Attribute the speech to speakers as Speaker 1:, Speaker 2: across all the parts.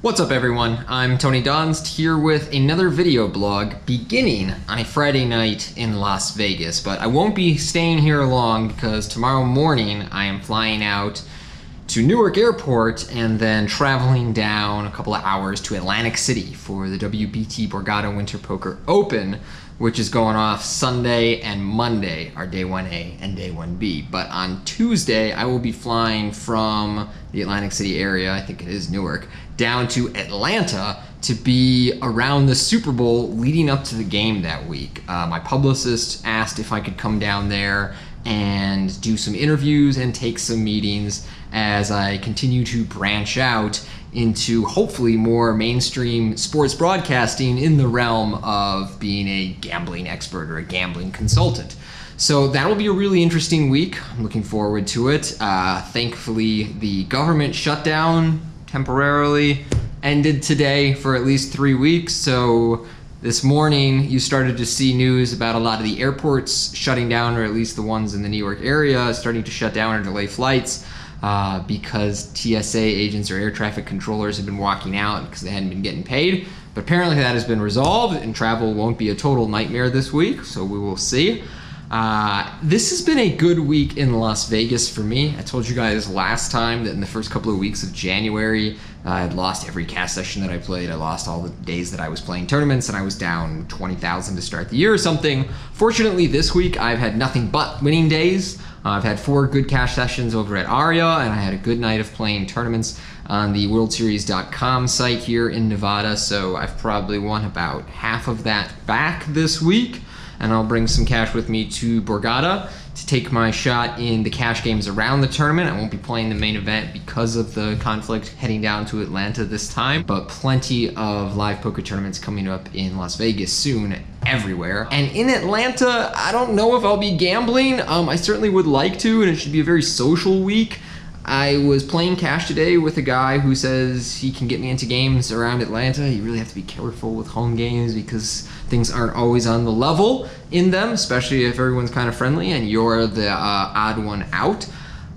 Speaker 1: What's up everyone, I'm Tony Dunst here with another video blog beginning on a Friday night in Las Vegas, but I won't be staying here long because tomorrow morning I am flying out to Newark Airport and then traveling down a couple of hours to Atlantic City for the WPT Borgata Winter Poker Open, which is going off Sunday and Monday, our day 1A and day 1B. But on Tuesday, I will be flying from the Atlantic City area, I think it is Newark, down to Atlanta to be around the Super Bowl leading up to the game that week. My publicist asked if I could come down there and do some interviews and take some meetings as I continue to branch out into hopefully more mainstream sports broadcasting in the realm of being a gambling expert or a gambling consultant. So that'll be a really interesting week. I'm looking forward to it. Thankfully, the government shutdown temporarily ended today for at least 3 weeks. So this morning, you started to see news about a lot of the airports shutting down, or at least the ones in the New York area starting to shut down or delay flights because TSA agents or air traffic controllers have been walking out because they hadn't been getting paid. But apparently that has been resolved and travel won't be a total nightmare this week, so we will see. This has been a good week in Las Vegas for me. I told you guys last time that in the first couple of weeks of January, I had lost every cash session that I played. I lost all the days that I was playing tournaments and I was down 20,000 to start the year or something. Fortunately, this week I've had nothing but winning days. I've had 4 good cash sessions over at Aria, and I had a good night of playing tournaments on the WorldSeries.com site here in Nevada, so I've probably won about half of that back this week, and I'll bring some cash with me to Borgata to take my shot in the cash games around the tournament. I won't be playing the main event because of the conflict heading down to Atlanta this time, but plenty of live poker tournaments coming up in Las Vegas soon everywhere. And in Atlanta, I don't know if I'll be gambling. I certainly would like to, and it should be a very social week. I was playing cash today with a guy who says he can get me into games around Atlanta. You really have to be careful with home games because things aren't always on the level in them, especially if everyone's kind of friendly and you're the odd one out.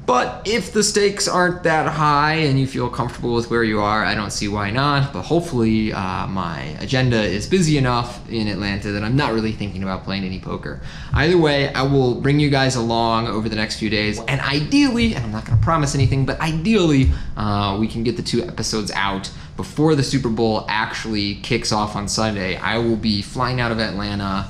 Speaker 1: But if the stakes aren't that high and you feel comfortable with where you are, I don't see why not. But hopefully my agenda is busy enough in Atlanta that I'm not really thinking about playing any poker. Either way, I will bring you guys along over the next few days. And ideally, and I'm not gonna promise anything, but ideally we can get the 2 episodes out before the Super Bowl actually kicks off on Sunday. I will be flying out of Atlanta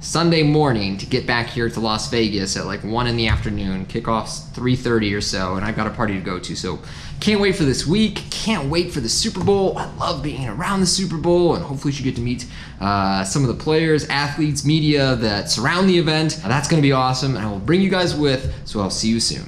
Speaker 1: Sunday morning to get back here to Las Vegas at like 1 in the afternoon. Kickoff's 3:30 or so, and I've got a party to go to. So can't wait for this week. Can't wait for the Super Bowl. I love being around the Super Bowl, and hopefully you get to meet some of the players, athletes, media that surround the event. That's gonna be awesome, and I will bring you guys with, so I'll see you soon.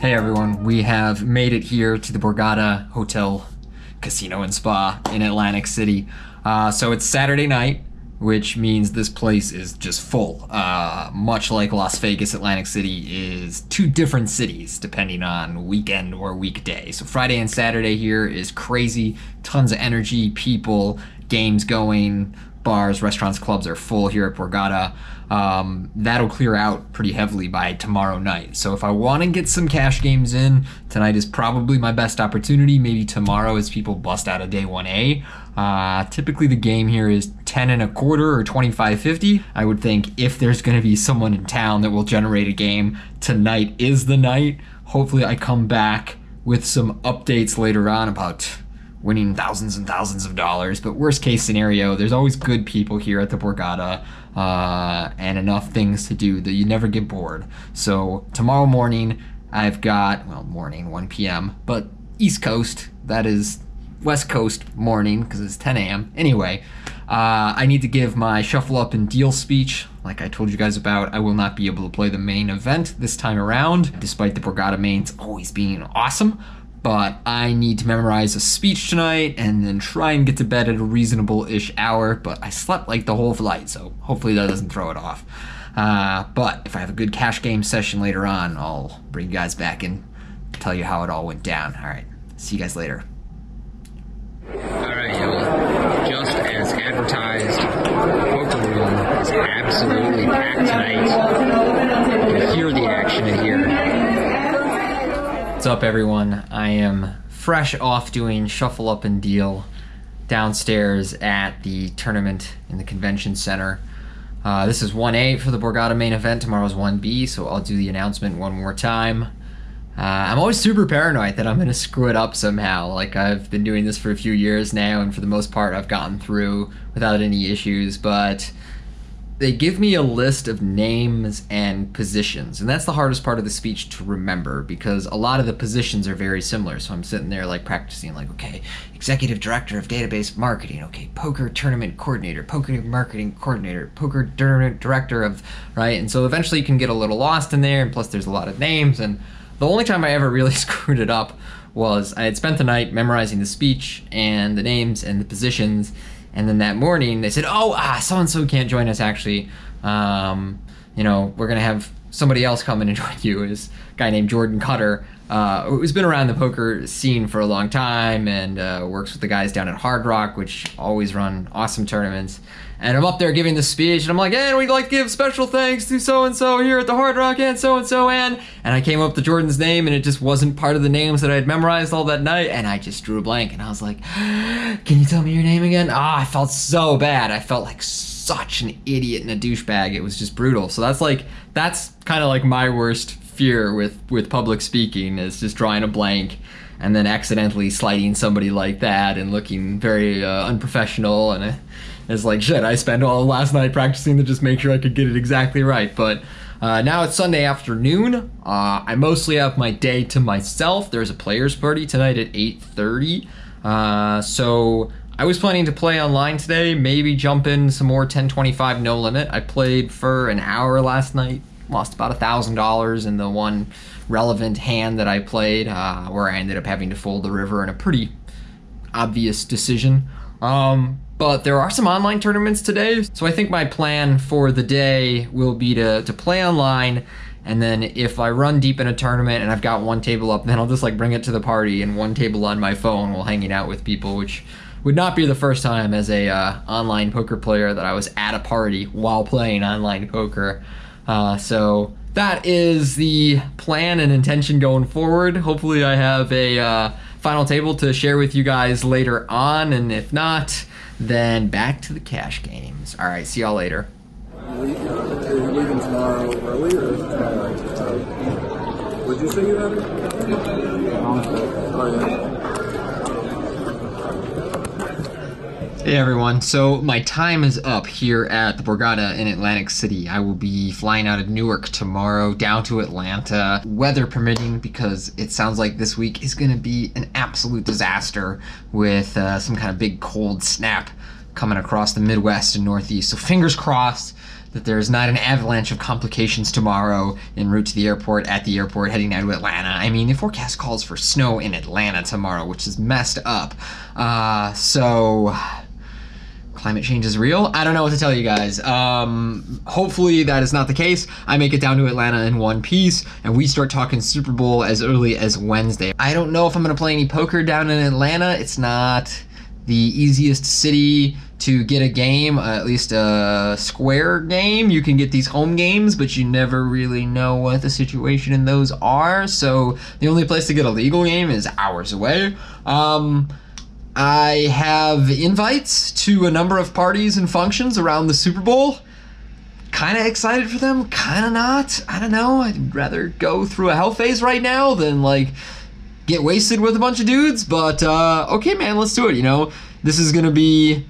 Speaker 1: Hey everyone, we have made it here to the Borgata Hotel, Casino and Spa in Atlantic City. So it's Saturday night, which means this place is just full. Much like Las Vegas, Atlantic City is 2 different cities depending on weekend or weekday. So Friday and Saturday here is crazy, tons of energy, people, games going, bars, restaurants, clubs are full here at Borgata. That'll clear out pretty heavily by tomorrow night. So if I want to get some cash games in, tonight is probably my best opportunity. Maybe tomorrow as people bust out of day 1A. Typically the game here is 10 and a quarter or 25.50. I would think if there's going to be someone in town that will generate a game, tonight is the night. Hopefully I come back with some updates later on about winning thousands and thousands of dollars, but worst case scenario, there's always good people here at the Borgata and enough things to do that you never get bored. So tomorrow morning, I've got, well, morning, 1 p.m., but East Coast, that is West Coast morning because it's 10 a.m. Anyway, I need to give my shuffle up and deal speech. Like I told you guys about, I will not be able to play the main event this time around, despite the Borgata mains always being awesome. But I need to memorize a speech tonight and then try and get to bed at a reasonable-ish hour, but I slept like the whole flight, so hopefully that doesn't throw it off. But if I have a good cash game session later on, I'll bring you guys back and tell you how it all went down. All right, see you guys later. All right. up, everyone? I am fresh off doing Shuffle Up and Deal downstairs at the tournament in the convention center. This is 1A for the Borgata main event. Tomorrow's 1B, so I'll do the announcement one more time. I'm always super paranoid that I'm going to screw it up somehow. Like, I've been doing this for a few years now, and for the most part I've gotten through without any issues, but they give me a list of names and positions, and that's the hardest part of the speech to remember, because a lot of the positions are very similar. So I'm sitting there like practicing, like, okay, executive director of database marketing, okay, poker tournament coordinator, poker marketing coordinator, poker tournament director of, right? And so eventually you can get a little lost in there, and plus there's a lot of names. And the only time I ever really screwed it up was I had spent the night memorizing the speech and the names and the positions. And then that morning they said, so-and-so can't join us actually. You know, we're gonna have somebody else come in and join you. Is a guy named Jordan Cutter, who's been around the poker scene for a long time and works with the guys down at Hard Rock, which always run awesome tournaments. And I'm up there giving the speech, and I'm like, and we'd like to give special thanks to so-and-so here at the Hard Rock, and so-and-so, and I came up to Jordan's name, and it just wasn't part of the names that I had memorized all that night, and I just drew a blank, and I was like, can you tell me your name again? I felt so bad. I felt like such an idiot and a douchebag. It was just brutal. So that's kind of like my worst fear with public speaking, is just drawing a blank and then accidentally slighting somebody like that and looking very unprofessional. And it's like, shit, I spent all last night practicing to just make sure I could get it exactly right. But now it's Sunday afternoon. I mostly have my day to myself. There's a players party tonight at 8:30. So I was planning to play online today, maybe jump in some more 1025 no limit. I played for an hour last night, lost about $1,000 in the one relevant hand that I played, where I ended up having to fold the river in a pretty obvious decision. But there are some online tournaments today, so I think my plan for the day will be to play online, and then if I run deep in a tournament and I've got one table up, then I'll just like bring it to the party and one table on my phone while hanging out with people, which would not be the first time as a online poker player that I was at a party while playing online poker. So that is the plan and intention going forward. Hopefully I have a final table to share with you guys later on, and if not, then back to the cash games. All right, see y'all later.
Speaker 2: Are you leaving tomorrow early or tomorrow night? Would you say you had it? Oh, yeah.
Speaker 1: Hey everyone, so my time is up here at the Borgata in Atlantic City. I will be flying out of Newark tomorrow down to Atlanta, weather permitting, because it sounds like this week is going to be an absolute disaster with some kind of big cold snap coming across the Midwest and Northeast. So fingers crossed that there's not an avalanche of complications tomorrow en route to the airport, at the airport, heading down to Atlanta. I mean, the forecast calls for snow in Atlanta tomorrow, which is messed up. So climate change is real. I don't know what to tell you guys. Hopefully that is not the case. I make it down to Atlanta in one piece, and we start talking Super Bowl as early as Wednesday. I don't know if I'm going to play any poker down in Atlanta. It's not the easiest city to get a game, at least a square game. You can get these home games, but you never really know what the situation in those are. So the only place to get a legal game is hours away. I have invites to a number of parties and functions around the Super Bowl. Kind of excited for them, kind of not. I don't know. I'd rather go through a hell phase right now than like get wasted with a bunch of dudes. But okay, man, let's do it. You know, this is gonna be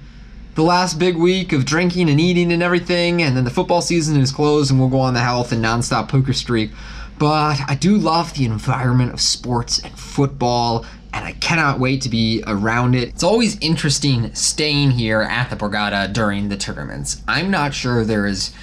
Speaker 1: the last big week of drinking and eating and everything, and then the football season is closed, and we'll go on the health and nonstop poker streak. But I do love the environment of sports and football, and I cannot wait to be around it. It's always interesting staying here at the Borgata during the tournaments. I'm not sure there is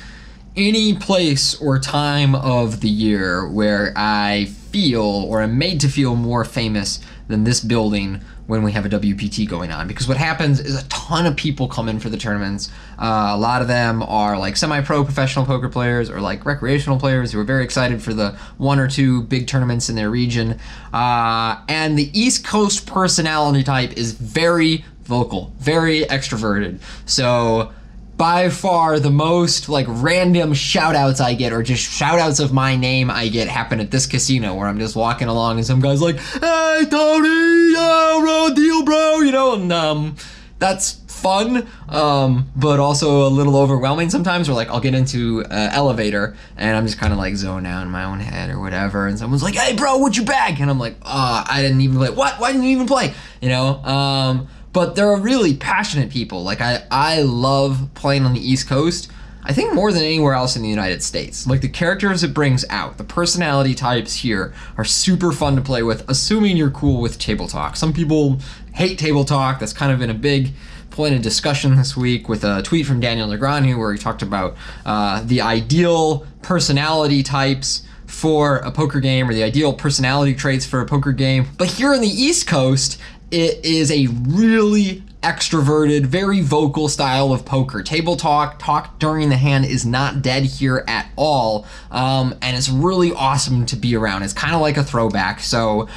Speaker 1: any place or time of the year where I feel or am made to feel more famous than this building when we have a WPT going on, because what happens is a ton of people come in for the tournaments. A lot of them are like semi-pro professional poker players or like recreational players who are very excited for the one or two big tournaments in their region. And the East Coast personality type is very vocal, very extroverted. So by far the most like random shout outs I get, or just shout outs of my name I get, happen at this casino where I'm just walking along and some guy's like, "Hey Tony, raw deal, bro," you know, and that's fun, but also a little overwhelming sometimes, where like I'll get into an elevator and I'm just kind of like zoned out in my own head or whatever, and someone's like, "Hey bro, what's your bag?" And I'm like, I didn't even play. What? Why didn't you even play? You know, but they're really passionate people. Like I love playing on the East Coast, I think more than anywhere else in the United States. Like the characters it brings out, the personality types here are super fun to play with, assuming you're cool with table talk. Some people hate table talk. That's kind of been a big point of discussion this week with a tweet from Daniel Negreanu where he talked about the ideal personality types for a poker game, or the ideal personality traits for a poker game. But here on the East Coast, it is a really extroverted, very vocal style of poker. Table talk during the hand is not dead here at all, and it's really awesome to be around. It's kind of like a throwback, so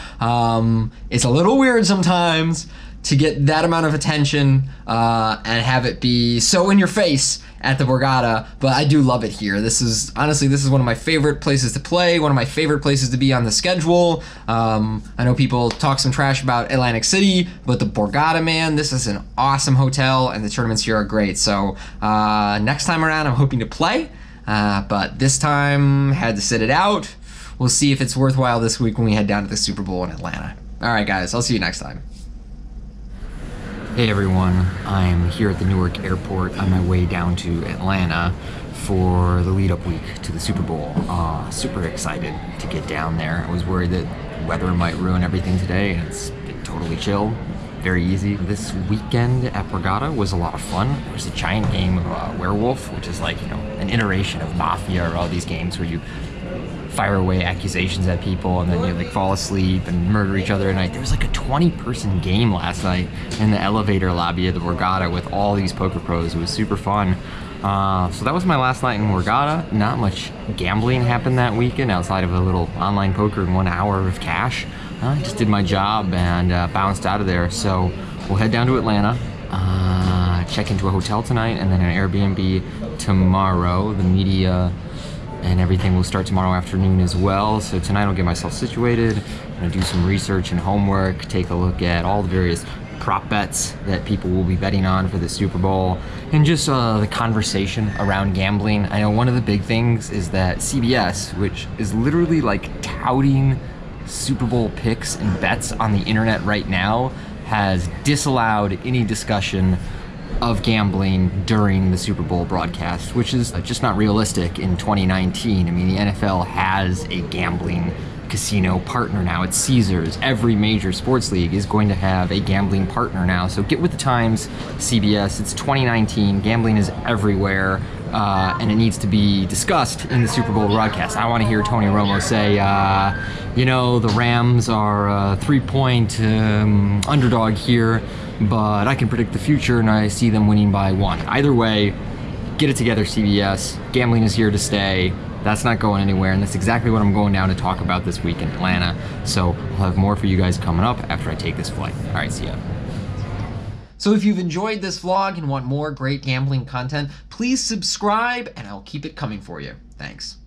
Speaker 1: it's a little weird sometimes to get that amount of attention and have it be so in your face at the Borgata, but I do love it here. This is one of my favorite places to play, one of my favorite places to be on the schedule. I know people talk some trash about Atlantic City, but the Borgata, man, this is an awesome hotel, and the tournaments here are great. So next time around, I'm hoping to play, but this time had to sit it out. We'll see if it's worthwhile this week when we head down to the Super Bowl in Atlanta. All right, guys, I'll see you next time. Hey everyone, I'm here at the Newark airport on my way down to Atlanta for the lead-up week to the Super Bowl. Super excited to get down there. I was worried that weather might ruin everything today, and it's been totally chill, very easy. This weekend at Borgata was a lot of fun. There was a giant game of Werewolf, which is like, you know, an iteration of Mafia, or all these games where you fire away accusations at people and then you like fall asleep and murder each other at night. There was like a 20-person game last night in the elevator lobby of the Borgata with all these poker pros. It was super fun. So that was my last night in Borgata. Not much gambling happened that weekend outside of a little online poker and 1 hour of cash. I just did my job and bounced out of there. So we'll head down to Atlanta, check into a hotel tonight, and then an Airbnb tomorrow. The media and everything will start tomorrow afternoon as well. So tonight I'll get myself situated. I'm gonna do some research and homework, take a look at all the various prop bets that people will be betting on for the Super Bowl, and just the conversation around gambling. I know one of the big things is that CBS, which is literally like touting Super Bowl picks and bets on the internet right now, has disallowed any discussion of gambling during the Super Bowl broadcast, which is just not realistic in 2019. I mean, the NFL has a gambling casino partner now. It's Caesars. Every major sports league is going to have a gambling partner now. So get with the times, CBS. It's 2019. Gambling is everywhere, and it needs to be discussed in the Super Bowl broadcast. I want to hear Tony Romo say, you know, the Rams are a 3-point underdog here, but I can predict the future and I see them winning by 1. Either way, get it together, CBS. Gambling is here to stay. That's not going anywhere, and that's exactly what I'm going down to talk about this week in Atlanta. So I'll have more for you guys coming up after I take this flight. All right, see ya. So if you've enjoyed this vlog and want more great gambling content, please subscribe and I'll keep it coming for you. Thanks.